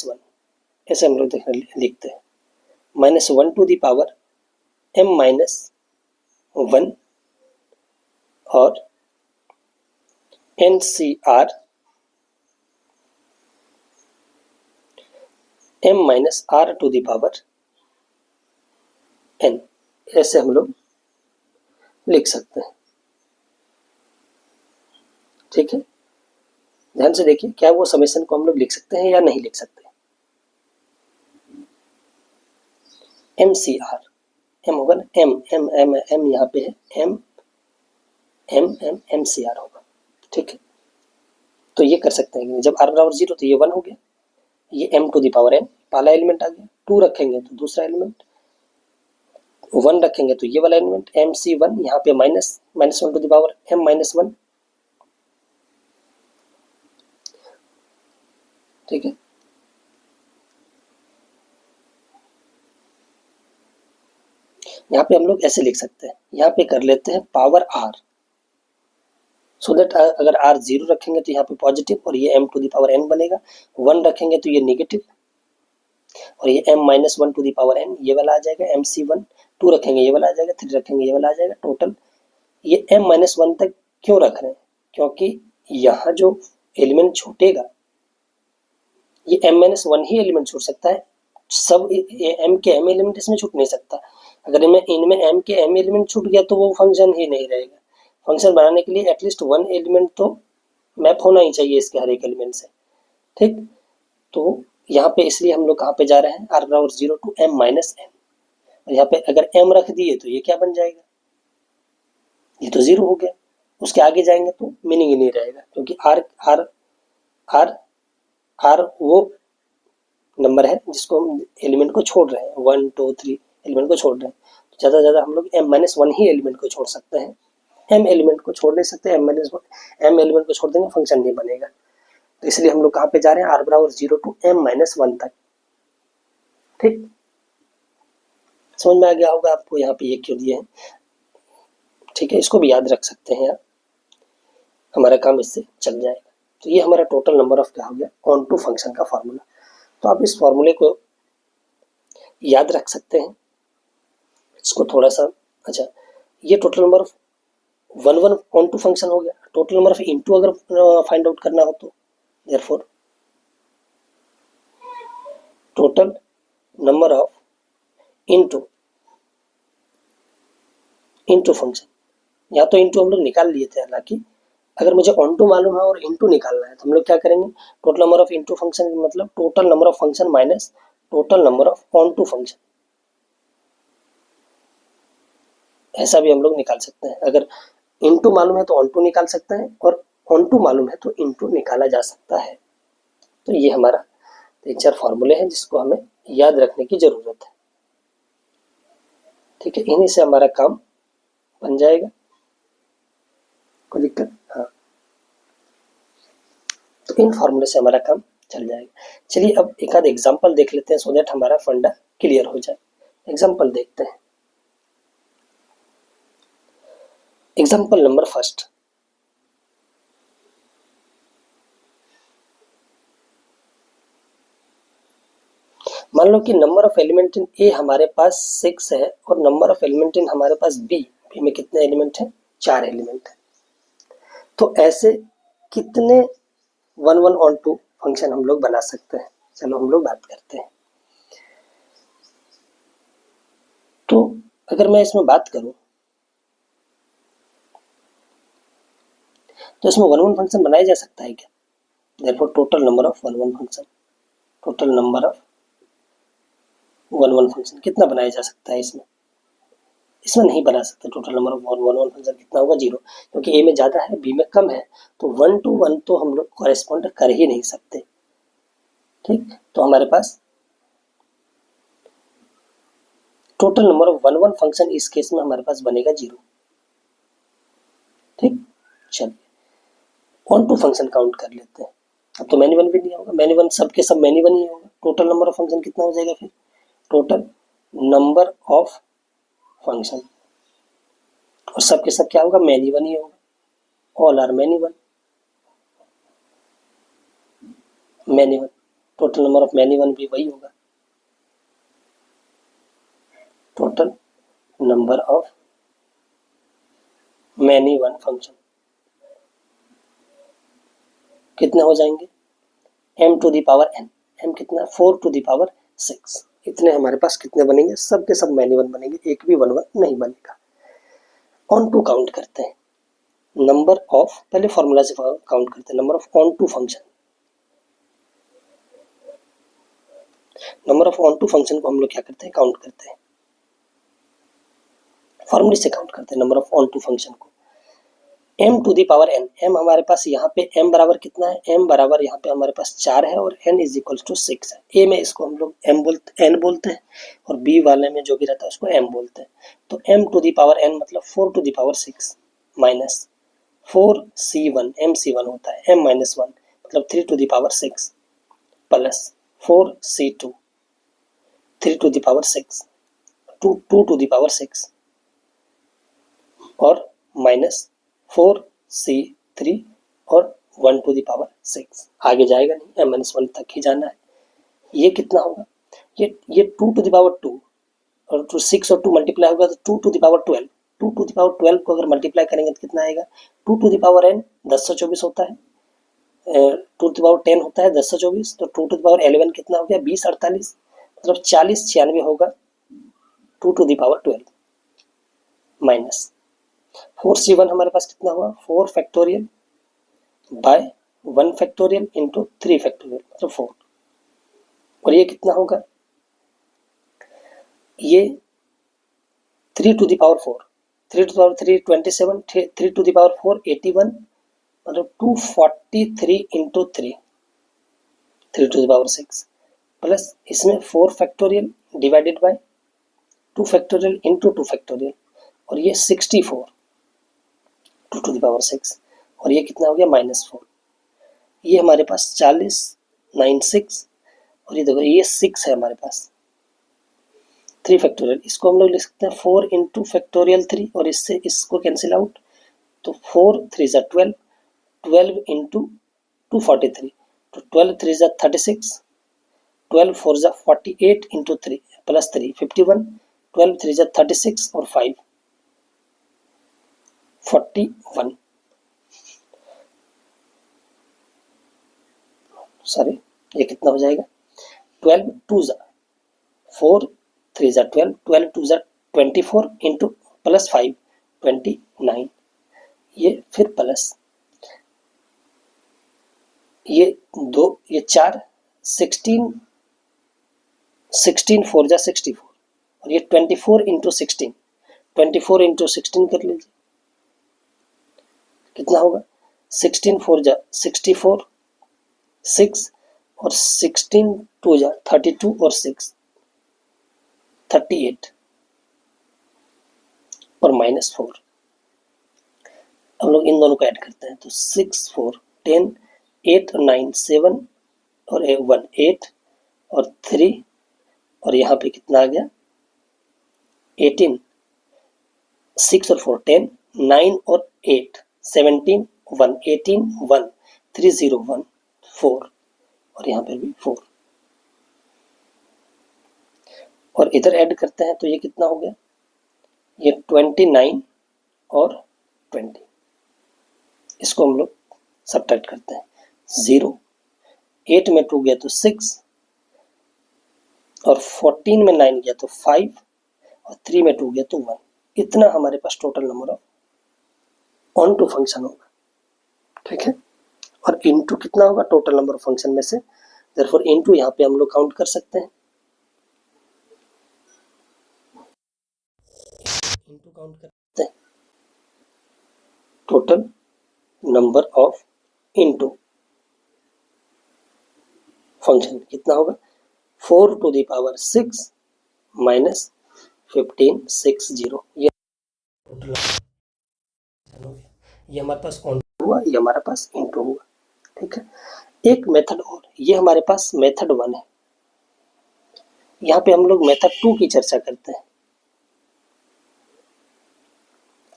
ऐसे हम लोग लिखते हैं, -1 टू दी पावर m-1 और NCR m-r to the power n, ऐसे हम लोग लिख सकते हैं। ठीक है, ध्यान से देखिए, क्या वो समेशन को हम लोग लिख सकते हैं या नहीं लिख सकते। MCR, m होगा ना, m यहाँ पे है, MCR होगा। ठीक है, तो ये कर सकते हैं कि जब r बराबर 0 तो ये 1 हो गया, ये m to the power n पहला एलिमेंट आ गया, 2 रखेंगे तो दूसरा एलिमेंट, 1 रखेंगे तो ये वाला एलिमेंट MC1, यहाँ पे -1 टू दी पावर m-1। ठीक है, यहाँ पे हम लोग ऐसे लिख सकते हैं, यहाँ पे कर लेते हैं पावर r, सो दैट अगर r 0 रखेंगे तो यहाँ पे पॉजिटिव और ये m to the power n बनेगा, 1 रखेंगे तो ये नेगेटिव और ये m-1 to the power n ये वाला आ जाएगा MC1, 2 रखेंगे ये वाला आ जाएगा, 3 रखेंगे ये वाला आ जाएगा। टोटल ये m-1 तक क्यों रख रहे हैं, क्योंकि यहाँ जो एलिमेंट छूटेगा ये m-1 ही एलिमेंट छूट सकता है, सब m के m एलिमेंट इसमें छूट नहीं सकता। अगर इनमें m के m एलिमेंट छूट गया तो वो फंक्शन ही नहीं रहेगा। फंक्शन बनाने के लिए एटलीस्ट 1 एलिमेंट तो मैप होना ही चाहिए इसके हर एक एलिमेंट से। ठीक, तो यहाँ पे इसलिए हम लोग कहाँ पे जा रहे हैं, r बराबर 0 टू m-n, और यहाँ पे अगर m रख दिए तो ये क्या बन जाएगा, ये तो 0 हो गया। उसके आगे जाएंगे तो मीनिंग ही नहीं रहेगा, क्योंकि r वो नंबर है जिसको हम एलिमेंट को छोड़ रहे हैं, 1 2 3 एलिमेंट को छोड़ रहे हैं, तो ज़्यादा से ज़्यादा हम लोग m-1 ही एलिमेंट को छोड़ सकते हैं, m एलिमेंट को छोड़ नहीं सकते। m एलिमेंट को छोड़ देंगे फंक्शन नहीं बनेगा, तो इसलिए हम लोग कहाँ पे जा रहे हैं, r बराबर 0 टू m-1 तक। ठीक, समझ में आ गया होगा आपको यहाँ पे ये क्यों दिए हैं। ठीक है, इसको भी याद रख सकते हैं आप, हमारा काम इससे चल जाएगा। तो ये हमारा टोटल नंबर ऑफ क्या हो गया, ऑन टू फंक्शन का फॉर्मूला। तो आप इस फॉर्मूले को याद रख सकते हैं, इसको थोड़ा सा, अच्छा ये total number of 1 onto function हो गया। टोटल नंबर ऑफ इनटू अगर फाइंड आउट करना हो तो therefore total number of into function, यहाँ तो इनटू हम लोग निकाल लिए थे, हालांकि अगर मुझे ऑन टू मालूम है और इनटू निकालना है तो हम लोग क्या करेंगे, total number of into function मतलब total number of function minus total number of onto function, ऐसा भी हम लोग निकाल सकते हैं। अगर इनटू मालूम है तो ऑन टू निकाल सकते हैं, और ऑन टू मालूम है तो इनटू निकाला जा सकता है। तो ये हमारा 3-4 फॉर्मूले हैं जिसको हमें याद रखने की जरूरत है। ठीक है, इन्हीं से हमारा काम बन जाएगा, कोई दिक्कत, हाँ, तो इन फॉर्मूले से हमारा काम चल जाएगा। चलिए अब एक आध एग्जाम्पल देख लेते हैं, सो दैट हमारा फंडा क्लियर हो जाए। एग्जाम्पल देखते हैं। एग्जाम्पल नंबर फर्स्ट, मान लो कि नंबर ऑफ एलिमेंट इन ए हमारे पास 6 है और नंबर ऑफ एलिमेंट इन हमारे पास बी में कितने एलिमेंट हैं, 4 एलिमेंट है। तो ऐसे कितने 1 ऑन टू फंक्शन हम लोग बना सकते हैं, चलो हम लोग बात करते हैं। तो अगर मैं इसमें बात करूं तो इसमें 1 फंक्शन बनाया जा सकता है क्या, therefore total number of 1 function, total number of 1 function कितना बनाया जा सकता है इसमें नहीं बना सकते। टोटल नंबर ऑफ 1 फंक्शन कितना होगा, 0, क्योंकि ए में ज़्यादा है बी में कम है, तो 1 to 1 तो हम लोग कॉरेस्पॉन्ड कर ही नहीं सकते। ठीक, तो हमारे पास टोटल नंबर ऑफ 1 फंक्शन इस केस में हमारे पास बनेगा 0। ठीक, चलिए ऑन टू फंक्शन काउंट कर लेते हैं। अब तो मैनी वन भी नहीं होगा, मैनी वन सबके सब मैनी वन ही होगा। टोटल नंबर ऑफ फंक्शन कितना हो जाएगा फिर? टोटल नंबर ऑफ फंक्शन, और सबके सब क्या होगा? मैनी वन ही होगा, all are many one, many one. Total number of many one भी वही होगा, total number of many one function कितने हो जाएंगे? m to the power n, m कितना? 4 टू दी पावर 6। इतने हमारे पास कितने बनेंगे? सब के सब मैनी वन बनेंगे, एक भी वन वन नहीं बनेगा। ऑन टू काउंट करते हैं, नंबर ऑफ, पहले फॉर्मूला से काउंट करते हैं, number of onto function. Number of onto function को हम लोग क्या करते हैं? काउंट करते हैं, फॉर्मूले से काउंट करते हैं number of onto function को। m to the power n, m हमारे पास यहाँ पे m बराबर कितना है? m बराबर यहाँ पे हमारे पास 4 है और n इज इक्वल टू 6 है। a में इसको हम लोग n बोलते हैं और b वाले में जो भी रहता है उसको m बोलते हैं। तो m to the power n मतलब 4 to the power 6 minus 4c1, mc1 होता है, m माइनस 1 मतलब 3 to the power 6 plus 4c2, 3 to the power 6, 2 to the power 6 और माइनस 4c3 और 1 टू दी पावर 6। आगे जाएगा नहीं, m माइनस 1 तक ही जाना है। ये कितना होगा? ये 2 टू दी पावर 2 और 6 और 2 मल्टीप्लाई होगा तो 2 to the power 12। 2 to the power 12 को अगर मल्टीप्लाई करेंगे तो कितना आएगा? 2 टू दी पावर n 1024 होता है, 2 टू दी पावर 10 होता है 1024, तो 2 टू दी पावर 11 कितना हो गया? 20 48, मतलब 40 96 होगा 2 to the power 12 minus 4c1 हमारे पास कितना हुआ? 4 factorial by 1 factorial into 3 factorial मतलब 4, और ये कितना होगा? ये 3 to the power 4, 3 to the power 3 27, 3 to the power 4 81, मतलब 243 into 3, 3 to the power 6 plus इसमें 4 factorial divided by 2 factorial into 2 factorial, और ये 64 2 टू दी पावर 6, और ये कितना हो गया? -4। ये हमारे पास 40 96, और ये देखो ये 6 है हमारे पास, 3 फैक्टोरियल, इसको हम लोग लिख सकते हैं 4 इंटू फैक्टोरियल 3, और इससे इसको कैंसिल आउट, तो 4 3 ज़ा 12, 12 इंटू 243, तो 12 3 ज़ा 36, 12 4 ज़ा 48 इंटू 3 प्लस 3 51, 12 3 ज़ा 36 और 5 41, सॉरी ये कितना हो जाएगा? 12 2 ज़ा 4 3 ज़ा 12, 12 2 ज़ा 24 इंटू प्लस 5 29, ये फिर प्लस ये 2 ये 4 16 16 4 ज़ा 64, और ये 24 इंटू 16, 24 इंटू 16 कर लीजिए कितना होगा? 16 4 ज़ा 64 6, और 16 2 ज़ा 32 और 6 38 और -4। हम लोग इन दोनों को ऐड करते हैं तो 6 4 10 8 9 7 और 1 8 और 3, और यहाँ पे कितना आ गया? 18, 6 और 4 10, 9 और 8 17 1 18 1 3 0 1 4, और यहाँ पे भी 4, और इधर ऐड करते हैं तो ये कितना हो गया? ये 29 और 20, इसको हम लोग सब्ट्रैक्ट करते हैं, 0 8 में 2 गया तो 6, और 14 में 9 गया तो 5, और 3 में 2 गया तो 1। इतना हमारे पास total number of onto function होगा, ठीक है। और इनटू कितना होगा? टोटल नंबर ऑफ फंक्शन में से, देयरफॉर इनटू यहाँ पे हम लोग काउंट कर सकते हैं, इनटू काउंट करते हैं total number of into function कितना होगा? 4 टू दी पावर 6 माइनस 1560, ये टोटल ये हमारे पास ऑन हुआ, ये हमारे पास इनटू हुआ, ठीक है। एक मेथड और, ये हमारे पास मेथड 1 है। यहाँ पे हम लोग मेथड 2 की चर्चा करते हैं।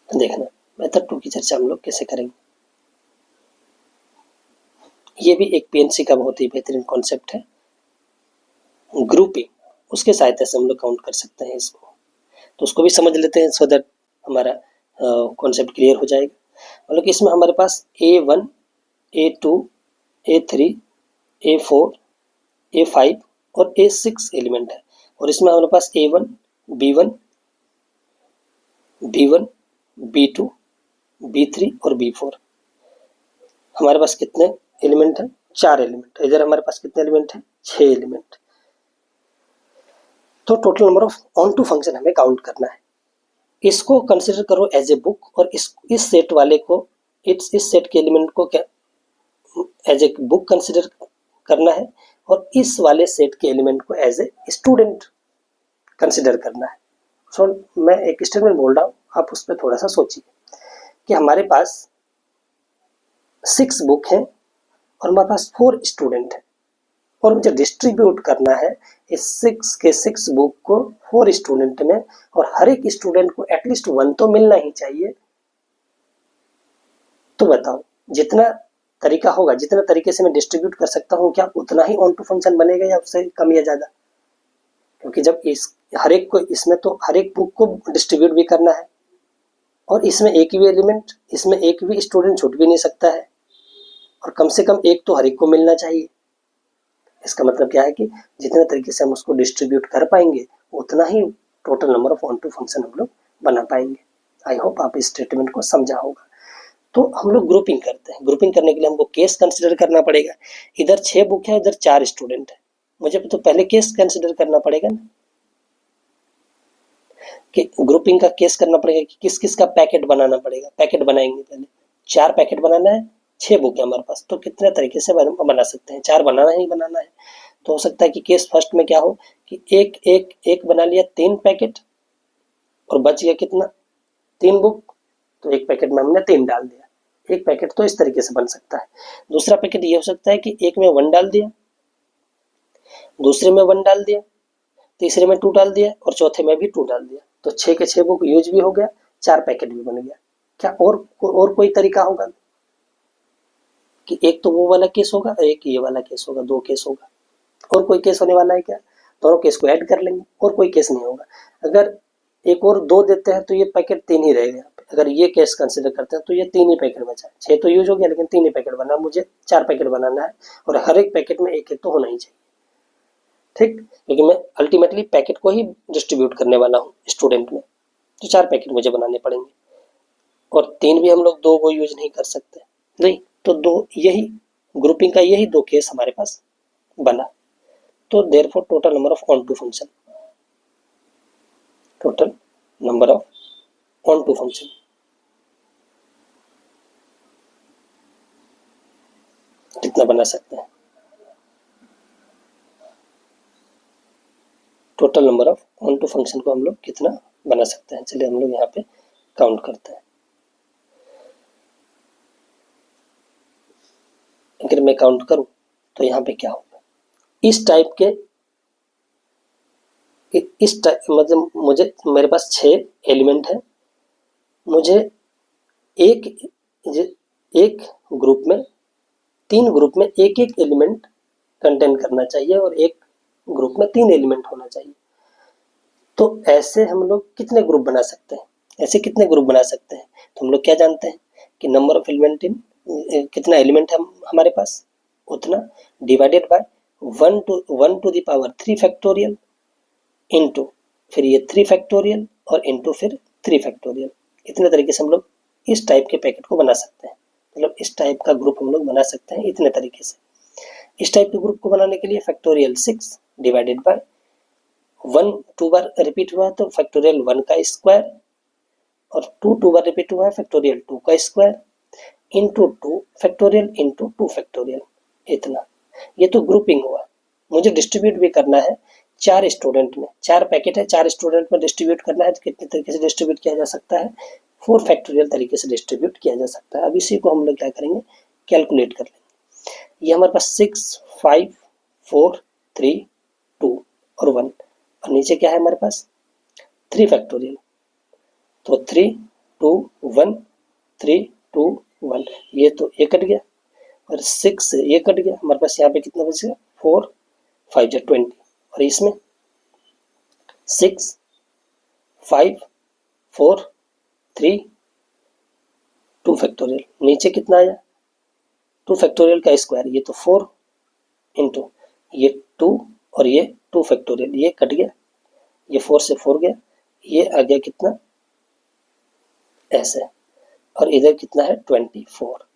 तो देखना मेथड 2 की चर्चा हम लोग कैसे करेंगे। ये भी एक पीएनसी का बहुत ही बेहतरीन कॉन्सेप्ट है, ग्रुपिंग। उसके सहायता से हम लोग काउंट कर सकते हैं इसको, तो उसको भी समझ लेते हैं सो दैट हमारा कॉन्सेप्ट क्लियर हो जाएगा। मतलब कि इसमें हमारे पास A1, A2, A3, A4, A5 और A6 एलिमेंट है, और इसमें हमारे पास A1, B1, B1, B2, B3 और B4। हमारे पास कितने एलिमेंट हैं? 4 एलिमेंट। इधर हमारे पास कितने एलिमेंट हैं? 6 एलिमेंट। तो total number of onto function हमें काउंट करना है। इसको कंसिडर करो एज ए बुक, और इस सेट वाले को, इस सेट के एलिमेंट को क्या एज ए बुक कंसिडर करना है, और इस वाले सेट के एलिमेंट को एज ए स्टूडेंट कंसिडर करना है। सो मैं एक स्टेटमेंट बोल रहा हूँ, आप उस पर थोड़ा सा सोचिए कि हमारे पास 6 बुक हैं और हमारे पास 4 स्टूडेंट हैं, और मुझे डिस्ट्रीब्यूट करना है इस 6 के 6 बुक को 4 स्टूडेंट में, और हर एक स्टूडेंट को एटलीस्ट 1 तो मिलना ही चाहिए। तो बताओ जितना तरीका होगा, जितना तरीके से मैं डिस्ट्रीब्यूट कर सकता हूँ, क्या उतना ही ऑन टू फंक्शन बनेगा या उससे कम या ज़्यादा? क्योंकि जब इस हर एक को, इसमें तो हर एक बुक को डिस्ट्रीब्यूट भी करना है, और इसमें एक भी एलिमेंट, इसमें एक भी स्टूडेंट छूट भी नहीं सकता है, और कम से कम एक तो हर एक को मिलना चाहिए। इसका मतलब क्या है कि जितने तरीके से हम उसको डिस्ट्रीब्यूट कर पाएंगे, उतना ही total number of onto function हम लोग बना पाएंगे। आई होप आप इस स्टेटमेंट को समझा होगा। तो हम लोग ग्रुपिंग करते हैं। ग्रुपिंग करने के लिए हमको केस कंसिडर करना पड़ेगा। इधर 6 बुक है, इधर 4 स्टूडेंट है, मुझे तो पहले केस कंसिडर करना पड़ेगा ना, कि ग्रुपिंग का केस करना पड़ेगा कि किस किस का पैकेट बनाना पड़ेगा। पैकेट बनाएंगे पहले, 4 पैकेट बनाना है, 6 बुक है हमारे पास, तो कितने तरीके से बना सकते हैं? 4 बनाना ही बनाना है। तो हो सकता है कि केस फर्स्ट में क्या हो कि एक बना लिया 3 पैकेट, और बच गया कितना? 3 बुक, तो एक पैकेट में हमने 3 डाल दिया। एक पैकेट तो इस तरीके से बन सकता है। दूसरा पैकेट ये हो सकता है कि एक में 1 डाल दिया, दूसरे में 1 डाल दिया, तीसरे में 2 डाल दिया, और चौथे में भी 2 डाल दिया। तो 6 के 6 बुक यूज भी हो गया, 4 पैकेट भी बन गया। क्या और कोई तरीका होगा कि एक तो वो वाला केस होगा, एक ये वाला केस होगा, 2 केस होगा? और कोई केस होने वाला है क्या? दोनों केस को ऐड कर लेंगे, और कोई केस नहीं होगा। अगर एक और 2 देते हैं तो ये पैकेट 3 ही रहेगा। अगर ये केस कंसिडर करते हैं तो ये 3 ही पैकेट बचा। 6 तो यूज हो गया, लेकिन 3 ही पैकेट बना, मुझे 4 पैकेट बनाना है, और हर एक पैकेट में एक एक तो होना ही चाहिए। ठीक, क्योंकि मैं अल्टीमेटली पैकेट को ही डिस्ट्रीब्यूट करने वाला हूँ स्टूडेंट में, तो 4 पैकेट मुझे बनाने पड़ेंगे। और 3 भी हम लोग 2 को यूज नहीं कर सकते, नहीं, तो 2, यही ग्रुपिंग का यही 2 केस हमारे पास बना। तो therefore total number of onto function, total number of onto function कितना बना सकते हैं? Total number of onto function को हम लोग कितना बना सकते हैं? चलिए हम लोग यहाँ पे काउंट करते हैं। अगर मैं काउंट करूं तो यहाँ पे क्या होगा? इस टाइप के, मतलब मुझे, मेरे पास 6 एलिमेंट है, मुझे एक एक ग्रुप में, 3 ग्रुप में एक एक एलिमेंट कंटेन करना चाहिए, और एक ग्रुप में 3 एलिमेंट होना चाहिए। तो ऐसे हम लोग कितने ग्रुप बना सकते हैं? ऐसे कितने ग्रुप बना सकते हैं? तो हम लोग क्या जानते हैं कि नंबर ऑफ एलिमेंट इन, कितना एलिमेंट है हमारे पास, उतना divided by 1 to the power 3 factorial, into फिर ये 3 फैक्टोरियल, और इनटू फिर 3 फैक्टोरियल। इतने तरीके से हम लोग इस टाइप के पैकेट को बना सकते हैं। मतलब इस टाइप का ग्रुप हम लोग बना सकते हैं इतने तरीके से। इस टाइप के ग्रुप को बनाने के लिए factorial 6 divided by 1 2 bar repeat हुआ तो फैक्टोरियल 1 का स्क्वायर, और 2 बार रिपीट हुआ है फैक्टोरियल 2 का square, into 2 factorial into 2 factorial. इतना, ये तो ग्रुपिंग हुआ। मुझे डिस्ट्रीब्यूट भी करना है 4 स्टूडेंट में, 4 पैकेट है, 4 स्टूडेंट में डिस्ट्रीब्यूट करना है, तो कितने तरीके से डिस्ट्रीब्यूट किया जा सकता है? 4 फैक्टोरियल तरीके से डिस्ट्रीब्यूट किया जा सकता है। अब इसी को हम लोग क्या करेंगे? कैलकुलेट कर लेंगे। ये हमारे पास 6, 5, 4, 3, 2 और 1, और नीचे क्या है हमारे पास 3 फैक्टोरियल। तो 3, 2, 1, 3, 2, 1, ये तो ये कट गया, और 6 से ये कट गया, हमारे पास यहाँ पे कितना बचेगा 4, 5 जा 20, और इसमें 6, 5, 4, 3, 2 फैक्टोरियल, नीचे कितना आया 2 फैक्टोरियल का स्क्वायर, ये तो 4 इंटू ये 2 और ये 2 फैक्टोरियल, ये कट गया, ये 4 से 4 गया, ये आ गया कितना ऐसे, और इधर कितना है 24।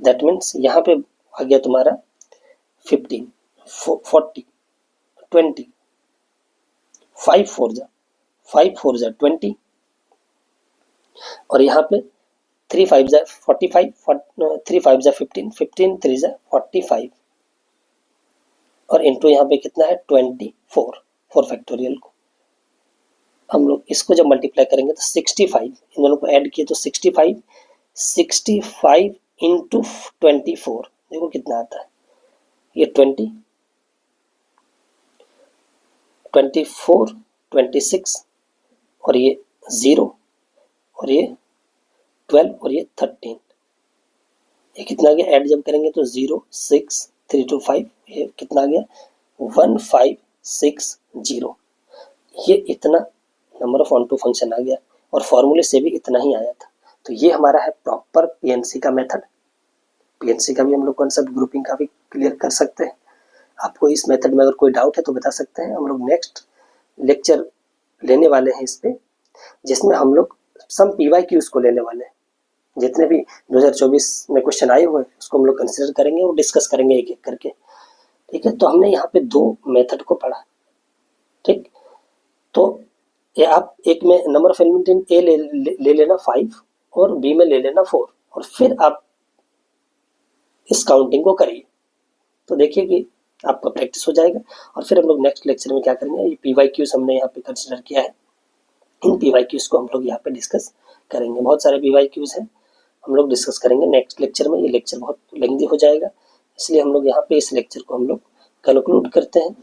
दैट मीन्स यहाँ पे आ गया तुम्हारा 15, 40, 20, 5 4 जा 20, और यहाँ पे 3 5 जा 45, 3 5 जा 15, 15 3 जा 45, और इंटू यहाँ पे कितना है 24, 4 फैक्टोरियल को हम लोग इसको जब मल्टीप्लाई करेंगे तो 65, इन दोनों को ऐड किए तो 65 इंटू 24, देखो कितना आता है, ये 20, 24, 26, और ये 0, और ये 12, और ये 13, ये कितना आ गया, ऐड जब करेंगे तो 0, 6, 3 2 5, ये कितना आ गया 1560, ये इतना number of onto function आ गया, और फॉर्मूले से भी इतना ही आया था। तो ये हमारा है प्रॉपर पीएनसी का मेथड। पीएनसी का भी हम लोग कॉन्सेप्ट ग्रुपिंग का भी क्लियर कर सकते हैं। आपको इस मेथड में अगर कोई डाउट है तो बता सकते हैं। हम लोग नेक्स्ट लेक्चर लेने वाले हैं इस पे, जिसमें हम लोग सम पीवाईक्यूज को लेने वाले हैं। जितने भी 2024 में क्वेश्चन आए हुए हैं उसको हम लोग कंसिडर करेंगे और डिस्कस करेंगे एक एक करके। ठीक है, तो हमने यहाँ पे 2 मेथड को पढ़ा। ठीक, तो ये आप एक में नंबर ऑफ एलिमेंट इन ए ले लेना 5 और बी में ले लेना 4, और फिर आप इस काउंटिंग को करिए, तो देखिए कि आपका प्रैक्टिस हो जाएगा। और फिर हम लोग नेक्स्ट लेक्चर में क्या करेंगे, ये पीवाईक्यूज हमने यहाँ पे कंसिडर किया है, इन पीवाईक्यूज को हम लोग यहाँ पे डिस्कस करेंगे। बहुत सारे पीवाईक्यूज हैं, हम लोग डिस्कस करेंगे नेक्स्ट लेक्चर में। ये लेक्चर बहुत लेंथी हो जाएगा, इसलिए हम लोग यहाँ पे इस लेक्चर को हम लोग कंक्लूड करते हैं।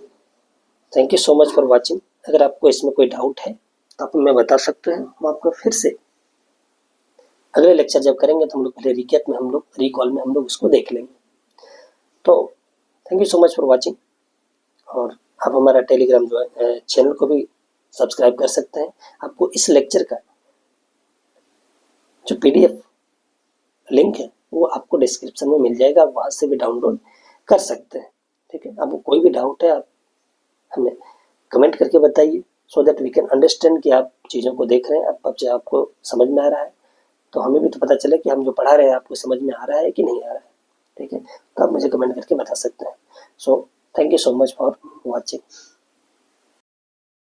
Thank you so much for watching. अगर आपको इसमें कोई डाउट है तो आप हमें बता सकते हैं, हम आपको फिर से अगले लेक्चर जब करेंगे तो हम लोग पहले रिकैप में, हम लोग रिकॉल में हम लोग उसको देख लेंगे। तो thank you so much for watching, और आप हमारा टेलीग्राम जो है चैनल को भी सब्सक्राइब कर सकते हैं। आपको इस लेक्चर का जो PDF लिंक है वो आपको डिस्क्रिप्शन में मिल जाएगा, आप वहाँ से भी डाउनलोड कर सकते हैं। ठीक है, आपको कोई भी डाउट है आप हमें कमेंट करके बताइए, so that we can understand कि आप चीज़ों को देख रहे हैं, आपको समझ में आ रहा है, तो हमें भी तो पता चले कि हम जो पढ़ा रहे हैं आपको समझ में आ रहा है कि नहीं आ रहा है। ठीक है, तो आप मुझे कमेंट करके बता सकते हैं। So thank you so much for watching.